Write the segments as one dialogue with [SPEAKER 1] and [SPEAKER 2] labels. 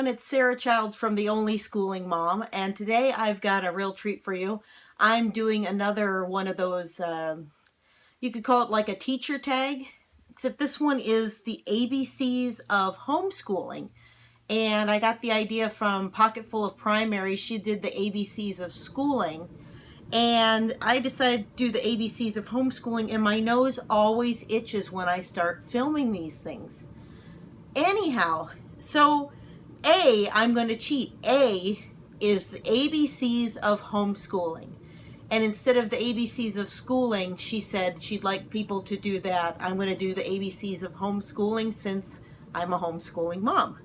[SPEAKER 1] everyone, it's Sarah Childs from the Onlyschooling Mom, and today I've got a real treat for you. I'm doing another one of those, you could call it like a teacher tag, except this one is the ABCs of homeschooling. And I got the idea from Pocketful of Primary. She did the ABCs of schooling. And I decided to do the ABCs of homeschooling, and my nose always itches when I start filming these things. Anyhow, so I'm going to cheat. A is the ABCs of homeschooling. And instead of the ABCs of schooling, she said she'd like people to do that. I'm going to do the ABCs of homeschooling since I'm a homeschooling mom.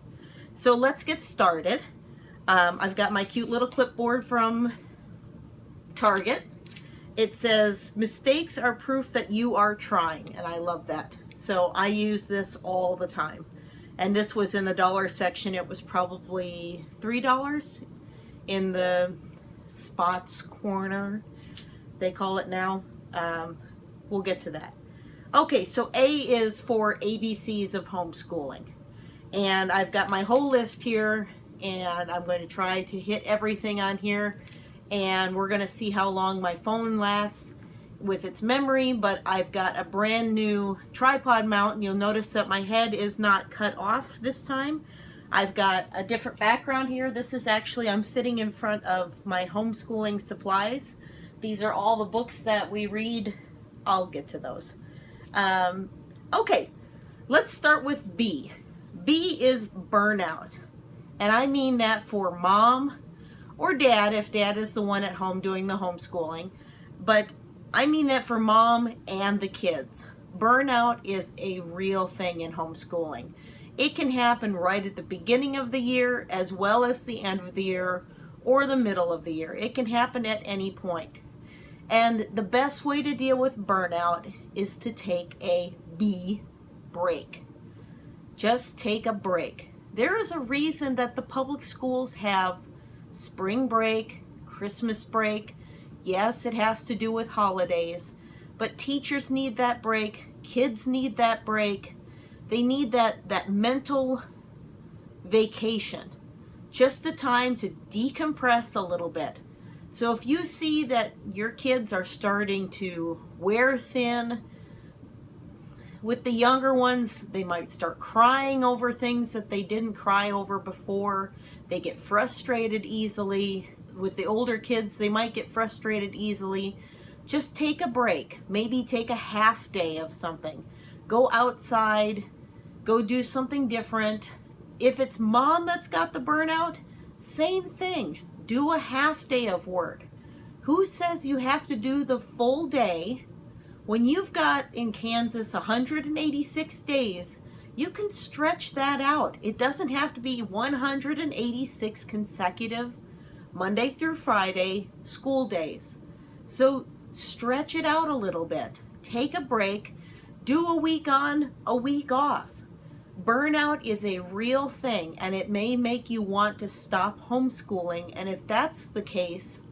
[SPEAKER 1] So let's get started. I've got my cute little clipboard from Target. It says, mistakes are proof that you are trying, and I love that. So I use this all the time. And this was in the dollar section. It was probably $3 in the spots corner, they call it now. We'll get to that. Okay, so A is for ABCs of homeschooling. And I've got my whole list here, and I'm going to try to hit everything on here. And we're going to see how long my phone lasts with its memory, but I've got a brand new tripod mount, and you'll notice that my head is not cut off this time. I've got a different background here. This is actually, I'm sitting in front of my homeschooling supplies. These are all the books that we read. I'll get to those. Okay, let's start with B. B is burnout. And I mean that for mom or dad, if dad is the one at home doing the homeschooling. But I mean that for mom and the kids. Burnout is a real thing in homeschooling. It can happen right at the beginning of the year as well as the end of the year or the middle of the year. It can happen at any point. And the best way to deal with burnout is to take a B break. Just take a break. There is a reason that the public schools have spring break, Christmas break. Yes, it has to do with holidays, but teachers need that break. Kids need that break. They need that mental vacation. Just a time to decompress a little bit. So if you see that your kids are starting to wear thin, with the younger ones, they might start crying over things that they didn't cry over before. They get frustrated easily. With the older kids, they might get frustrated easily. Just take a break. Maybe take a half day of something. Go outside. Go do something different. If it's mom that's got the burnout, same thing. Do a half day of work. Who says you have to do the full day? When you've got in Kansas 186 days, you can stretch that out. It doesn't have to be 186 consecutive Monday through Friday school days. So stretch it out a little bit. Take a break. Do a week on, a week off. Burnout is a real thing, and it may make you want to stop homeschooling. And if that's the case,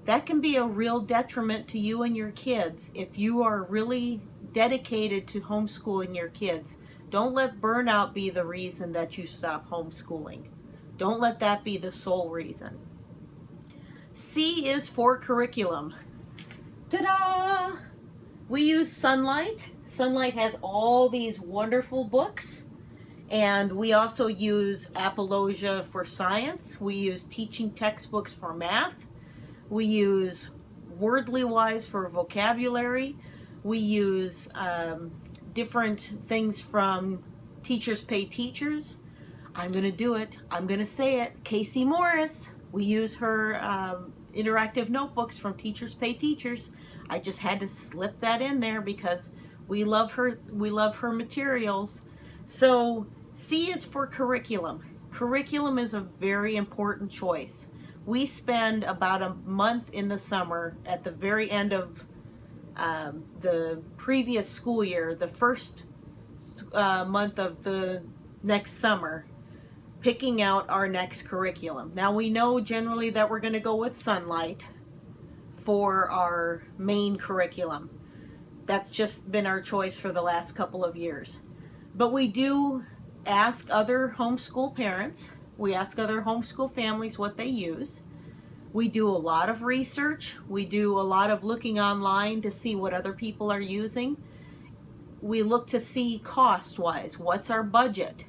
[SPEAKER 1] that can be a real detriment to you and your kids if you are really dedicated to homeschooling your kids. Don't let burnout be the reason that you stop homeschooling. Don't let that be the sole reason. C is for curriculum. Ta-da! We use Sunlight. Sunlight has all these wonderful books. And we also use Apologia for science. We use teaching textbooks for math. We use Wordly Wise for vocabulary. We use different things from Teachers Pay Teachers. I'm going to do it. I'm going to say it. Casey Morris. We use her interactive notebooks from Teachers Pay Teachers. I just had to slip that in there because we love her. We love her materials. So C is for curriculum. Curriculum is a very important choice. We spend about a month in the summer at the very end of the previous school year, the first month of the next summer, picking out our next curriculum. Now we know generally that we're going to go with Sunlight for our main curriculum. That's just been our choice for the last couple of years. But we do ask other homeschool parents We ask other homeschool families what they use. We do a lot of research. We do a lot of looking online to see what other people are using. We look to see cost-wise, what's our budget?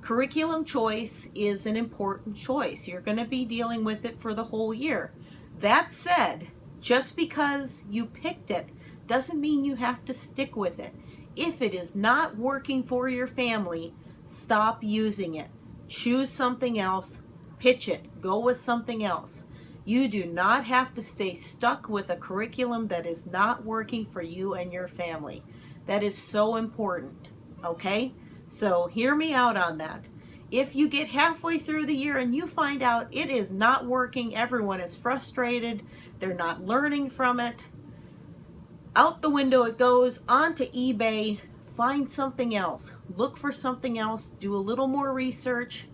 [SPEAKER 1] Curriculum choice is an important choice. You're going to be dealing with it for the whole year. That said, just because you picked it doesn't mean you have to stick with it. If it is not working for your family, stop using it. Choose something else, pitch it, go with something else. You do not have to stay stuck with a curriculum that is not working for you and your family. That is so important, okay? So hear me out on that. If you get halfway through the year and you find out it is not working, everyone is frustrated, they're not learning from it, out the window it goes, onto eBay, find something else. Look for something else, do a little more research,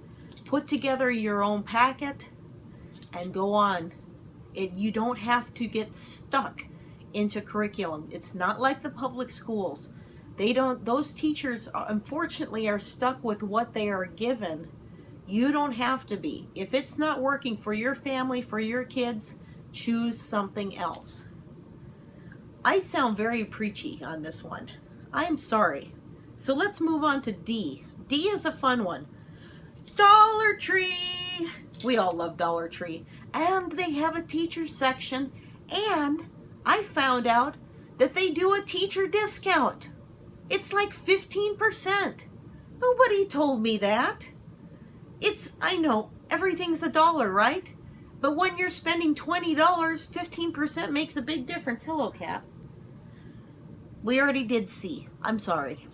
[SPEAKER 1] put together your own packet, and go on. You don't have to get stuck into curriculum. It's not like the public schools. Those teachers unfortunately are stuck with what they are given. You don't have to be. If it's not working for your family, for your kids, choose something else. I sound very preachy on this one. I'm sorry. So let's move on to D. D is a fun one. Dollar Tree. We all love Dollar Tree. And they have a teacher section. And I found out that they do a teacher discount. It's like 15%. Nobody told me that. I know, everything's $1, right? But when you're spending $20, 15% makes a big difference. Hello, cat. We already did C. I'm sorry.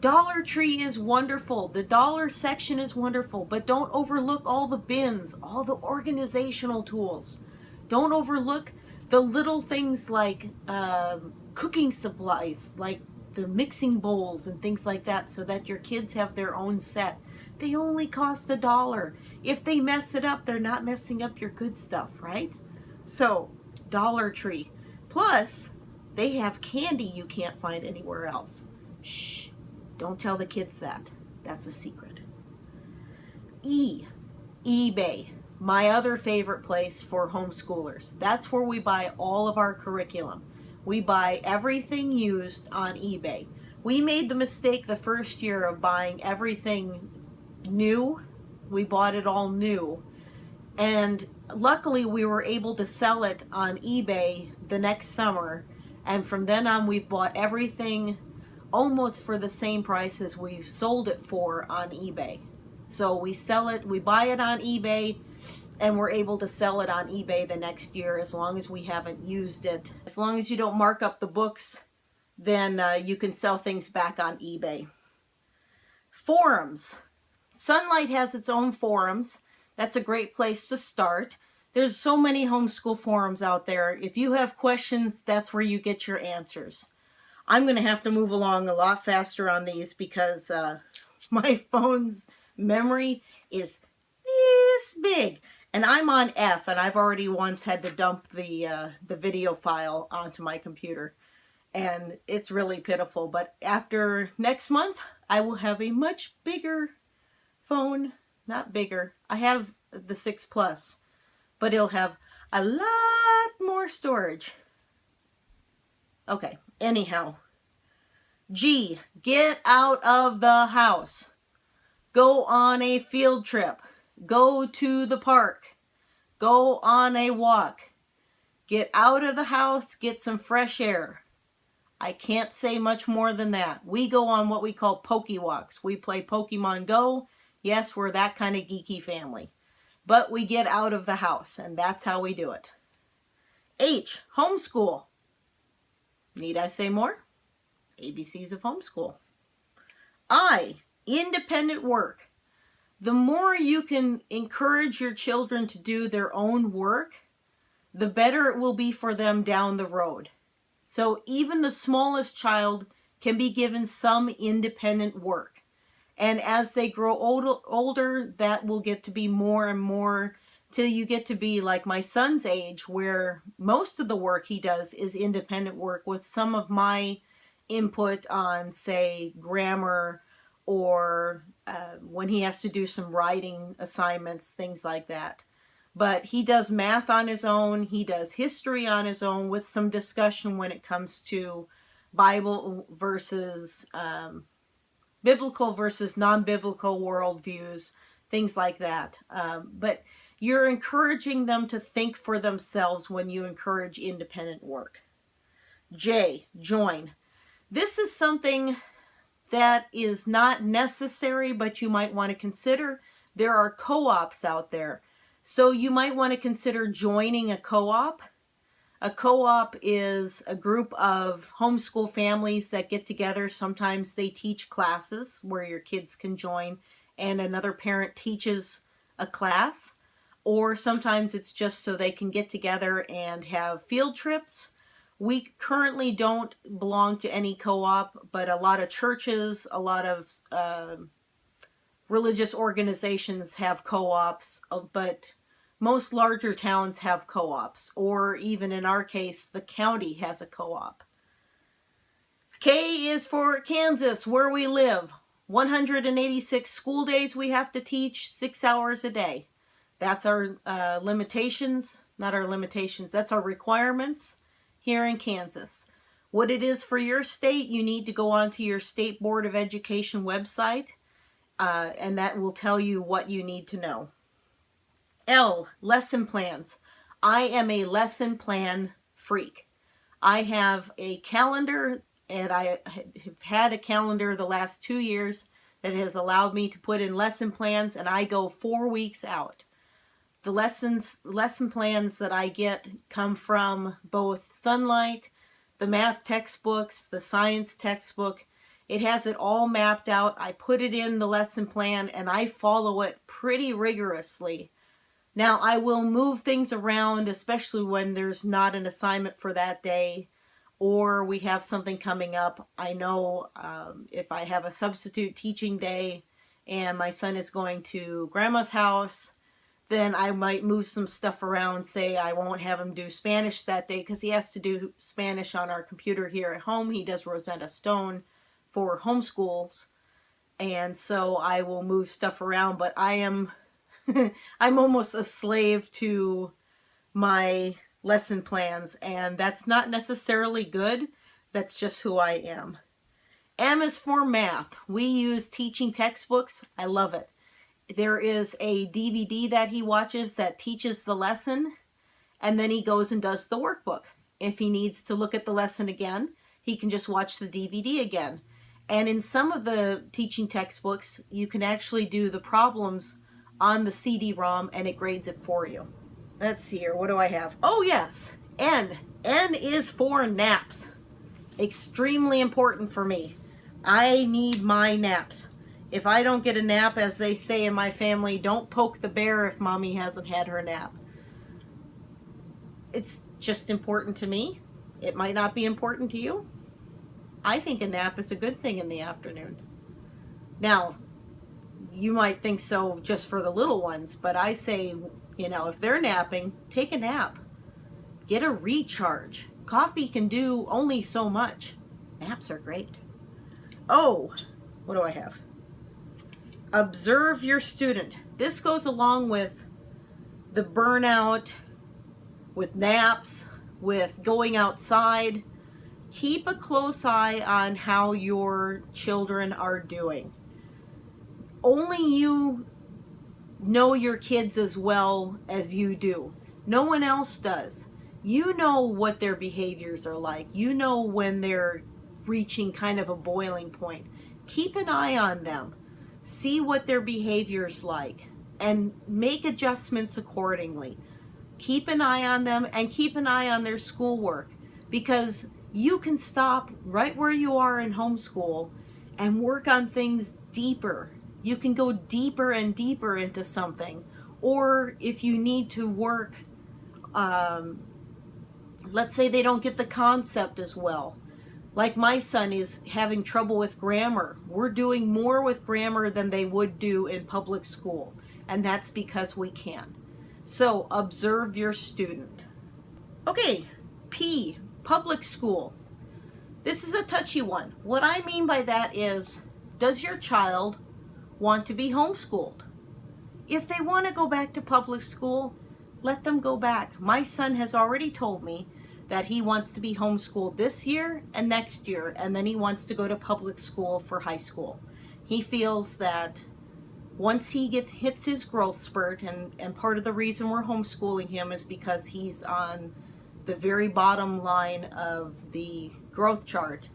[SPEAKER 1] Dollar Tree is wonderful. The dollar section is wonderful, but don't overlook all the bins, all the organizational tools. Don't overlook the little things like cooking supplies, like the mixing bowls and things like that, so that your kids have their own set. They only cost $1. If they mess it up, they're not messing up your good stuff, right? So, Dollar Tree. Plus, they have candy you can't find anywhere else. Shh. Don't tell the kids that. That's a secret. E. eBay. My other favorite place for homeschoolers. That's where we buy all of our curriculum. We buy everything used on eBay. We made the mistake the first year of buying everything new. We bought it all new. And luckily we were able to sell it on eBay the next summer. And from then on we've bought everything almost for the same price as we've sold it for on eBay. So we buy it on eBay, and we're able to sell it on eBay the next year as long as we haven't used it. As long as you don't mark up the books, then you can sell things back on eBay. Forums. Sunlight has its own forums. That's a great place to start. There's so many homeschool forums out there. If you have questions, that's where you get your answers. I'm going to have to move along a lot faster on these because my phone's memory is this big. And I'm on F, and I've already once had to dump the video file onto my computer. And it's really pitiful. But after next month, I will have a much bigger phone. Not bigger. I have the 6 Plus. But it'll have a lot more storage. Okay, anyhow. G, get out of the house. Go on a field trip. Go to the park. Go on a walk. Get out of the house, get some fresh air. I can't say much more than that. We go on what we call Poke Walks. We play Pokemon Go. Yes, we're that kind of geeky family. But we get out of the house, and that's how we do it. H, homeschool. Need I say more? ABCs of homeschool. I, independent work. The more you can encourage your children to do their own work, the better it will be for them down the road. So even the smallest child can be given some independent work. And as they grow older, that will get to be more and more till you get to be like my son's age, where most of the work he does is independent work with some of my input on, say, grammar or when he has to do some writing assignments, things like that. But he does math on his own. He does history on his own with some discussion when it comes to Bible versus biblical versus non-biblical worldviews, things like that. But you're encouraging them to think for themselves when you encourage independent work. J, join. This is something that is not necessary, but you might want to consider. There are co-ops out there. So you might want to consider joining a co-op. A co-op is a group of homeschool families that get together. Sometimes they teach classes where your kids can join and another parent teaches a class. Or sometimes it's just so they can get together and have field trips. We currently don't belong to any co-op, but a lot of churches, a lot of religious organizations have co-ops, but most larger towns have co-ops, or even in our case, the county has a co-op. K is for Kansas, where we live. 186 school days we have to teach, 6 hours a day. That's our limitations, not our limitations, that's our requirements here in Kansas. What it is for your state, you need to go onto your State Board of Education website, and that will tell you what you need to know. L, lesson plans. I am a lesson plan freak. I have a calendar, and I have had a calendar the last 2 years that has allowed me to put in lesson plans, and I go 4 weeks out. The lesson plans that I get come from both Sunlight, the math textbooks, the science textbook. It has it all mapped out. I put it in the lesson plan and I follow it pretty rigorously. Now, I will move things around, especially when there's not an assignment for that day or we have something coming up. I know if I have a substitute teaching day and my son is going to grandma's house, then I might move some stuff around. Say I won't have him do Spanish that day because he has to do Spanish on our computer here at home. He does Rosetta Stone for homeschools, and so I will move stuff around, but I am I'm almost a slave to my lesson plans, and that's not necessarily good. That's just who I am. M is for math. We use teaching textbooks. I love it. There is a DVD that he watches that teaches the lesson, and then he goes and does the workbook. If he needs to look at the lesson again, he can just watch the DVD again. And in some of the teaching textbooks, you can actually do the problems on the CD-ROM and it grades it for you. Let's see here, what do I have? Oh yes, N. N is for naps. Extremely important for me. I need my naps. If I don't get a nap, as they say in my family, don't poke the bear if mommy hasn't had her nap. It's just important to me. It might not be important to you. I think a nap is a good thing in the afternoon. Now, you might think so just for the little ones, but I say, you know, if they're napping, take a nap. Get a recharge. Coffee can do only so much. Naps are great. Oh, what do I have? Observe your student. This goes along with the burnout, with naps, with going outside. Keep a close eye on how your children are doing. Only you know your kids as well as you do. No one else does. You know what their behaviors are like. You know when they're reaching kind of a boiling point. Keep an eye on them. See what their behavior's like and make adjustments accordingly. Keep an eye on them and keep an eye on their schoolwork, because you can stop right where you are in homeschool and work on things deeper. You can go deeper and deeper into something. Or if you need to work, let's say they don't get the concept as well. Like my son is having trouble with grammar. We're doing more with grammar than they would do in public school. And that's because we can. So observe your student. Okay, P, public school. This is a touchy one. What I mean by that is, does your child want to be homeschooled? If they want to go back to public school, let them go back. My son has already told me that he wants to be homeschooled this year and next year, and then he wants to go to public school for high school. He feels that once he hits his growth spurt, and part of the reason we're homeschooling him is because he's on the very bottom line of the growth chart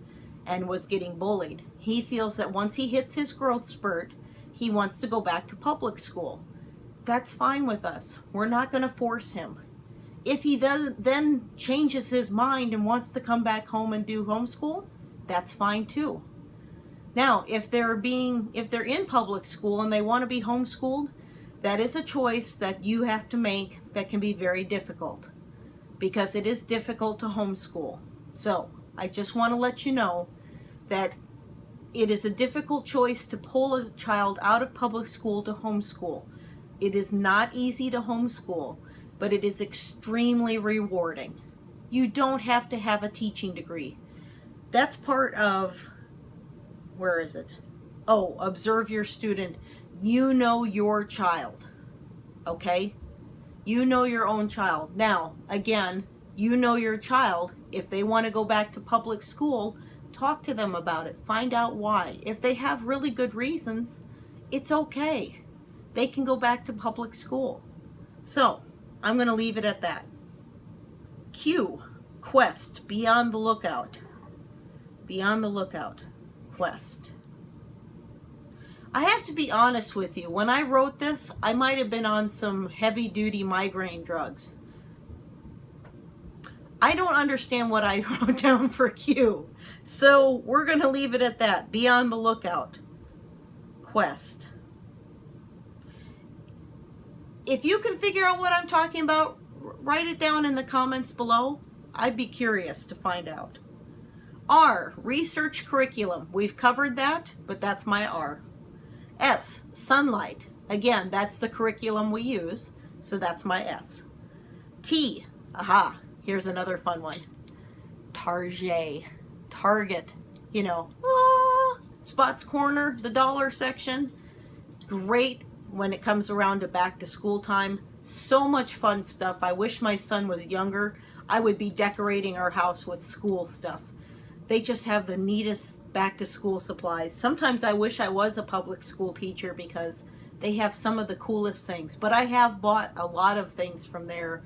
[SPEAKER 1] and was getting bullied. He feels that once he hits his growth spurt, he wants to go back to public school. That's fine with us. We're not going to force him. If he then changes his mind and wants to come back home and do homeschool, that's fine too. Now, if they're in public school and they want to be homeschooled, that is a choice that you have to make that can be very difficult, because it is difficult to homeschool. So I just want to let you know that it is a difficult choice to pull a child out of public school to homeschool. It is not easy to homeschool, but it is extremely rewarding. You don't have to have a teaching degree. That's part of, where is it? Oh, observe your student. You know your child, okay? You know your own child. Now, again, you know your child. If they want to go back to public school, talk to them about it. Find out why. If they have really good reasons, it's okay. They can go back to public school. So, I'm going to leave it at that. Q, quest, be on the lookout. Be on the lookout, quest. I have to be honest with you. When I wrote this, I might have been on some heavy-duty migraine drugs. I don't understand what I wrote down for Q. So we're going to leave it at that. Be on the lookout. Quest. If you can figure out what I'm talking about, write it down in the comments below. I'd be curious to find out. R, research curriculum. We've covered that, but that's my R. S, sunlight. Again, that's the curriculum we use, so that's my S. T, aha, here's another fun one. Target. Target. You know, Spots Corner, the dollar section. Great when it comes around to back to school time. So much fun stuff. I wish my son was younger. I would be decorating our house with school stuff. They just have the neatest back to school supplies. Sometimes I wish I was a public school teacher because they have some of the coolest things. But I have bought a lot of things from there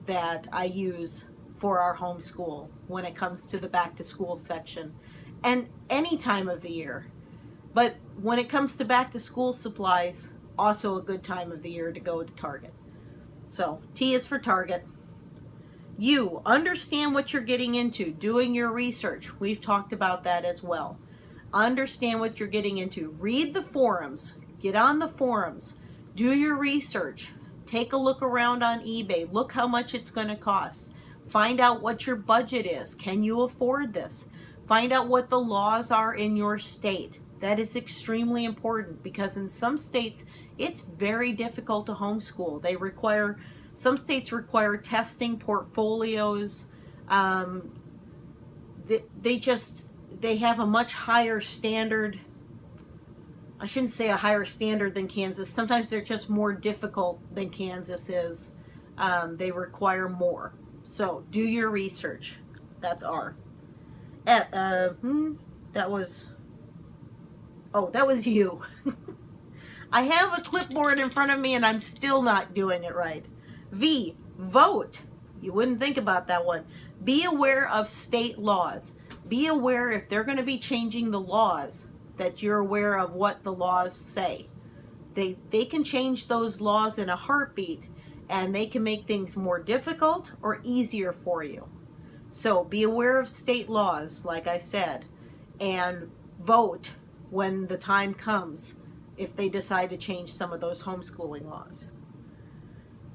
[SPEAKER 1] that I use for our homeschool when it comes to the back to school section. And any time of the year. But when it comes to back to school supplies, also a good time of the year to go to Target. So T is for Target. U, understand what you're getting into, doing your research. We've talked about that as well. Understand what you're getting into. Read the forums. Get on the forums. Do your research. Take a look around on eBay. Look how much it's going to cost. Find out what your budget is. Can you afford this? Find out what the laws are in your state. That is extremely important because in some states, it's very difficult to homeschool. Some states require testing portfolios. They have a much higher standard. I shouldn't say a higher standard than Kansas. Sometimes they're just more difficult than Kansas is. They require more. So do your research. That's R. That was U. I have a clipboard in front of me and I'm still not doing it right. V, vote. You wouldn't think about that one. Be aware of state laws. Be aware if they're going to be changing the laws, that you're aware of what the laws say. They can change those laws in a heartbeat, and they can make things more difficult or easier for you. So be aware of state laws, like I said, and vote when the time comes if they decide to change some of those homeschooling laws.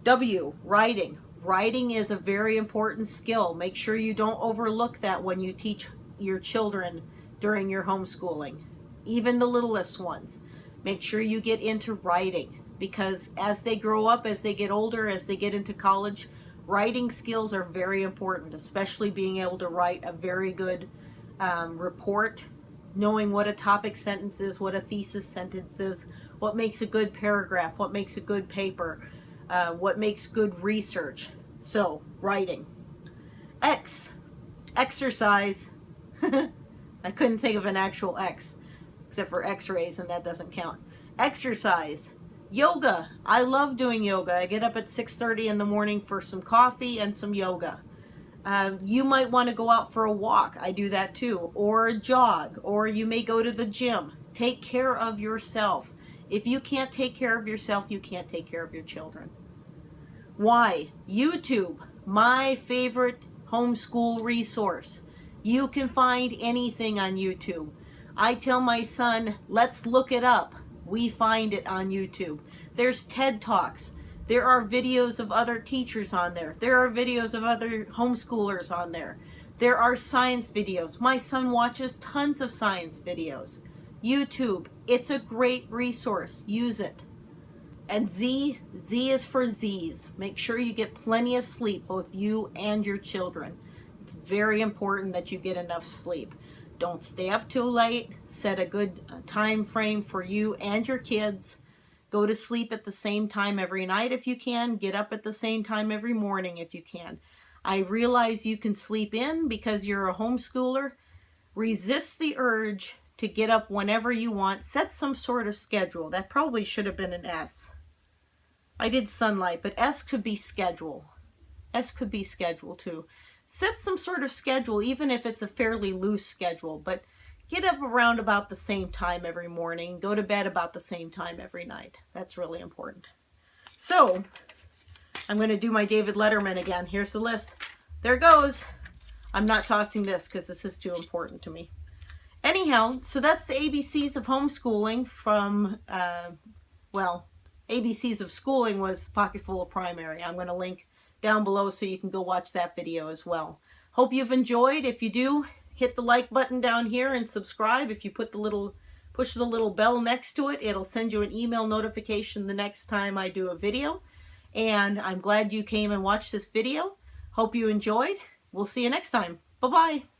[SPEAKER 1] W, writing. Writing is a very important skill. Make sure you don't overlook that when you teach your children during your homeschooling, even the littlest ones. Make sure you get into writing because as they grow up, as they get older, as they get into college, writing skills are very important, especially being able to write a very good report knowing what a topic sentence is, what a thesis sentence is, what makes a good paragraph, what makes a good paper, what makes good research. So, writing. X, exercise. I couldn't think of an actual X, except for x-rays, and that doesn't count. Exercise. Yoga. I love doing yoga. I get up at 6:30 in the morning for some coffee and some yoga. You might want to go out for a walk. I do that too. Or a jog. Or you may go to the gym. Take care of yourself. If you can't take care of yourself, you can't take care of your children. Why? YouTube. My favorite homeschool resource. You can find anything on YouTube. I tell my son, let's look it up. We find it on YouTube. There's TED Talks. There are videos of other teachers on there. There are videos of other homeschoolers on there. There are science videos. My son watches tons of science videos. YouTube, it's a great resource. Use it. And Z is for Z's. Make sure you get plenty of sleep, both you and your children. It's very important that you get enough sleep. Don't stay up too late. Set a good time frame for you and your kids. Go to sleep at the same time every night if you can. Get up at the same time every morning if you can. I realize you can sleep in because you're a homeschooler. Resist the urge to get up whenever you want. Set some sort of schedule. That probably should have been an S. I did sunlight, but S could be schedule. S could be schedule too. Set some sort of schedule, even if it's a fairly loose schedule, but get up around about the same time every morning. Go to bed about the same time every night. That's really important. So, I'm going to do my David Letterman again. Here's the list. There goes. I'm not tossing this because this is too important to me. Anyhow, so that's the ABCs of homeschooling from, ABCs of schooling was Pocketful of Primary. I'm going to link down below so you can go watch that video as well. Hope you've enjoyed. If you do, hit the like button down here and subscribe. If you push the little bell next to it, it'll send you an email notification the next time I do a video. And I'm glad you came and watched this video. Hope you enjoyed. We'll see you next time. Bye-bye.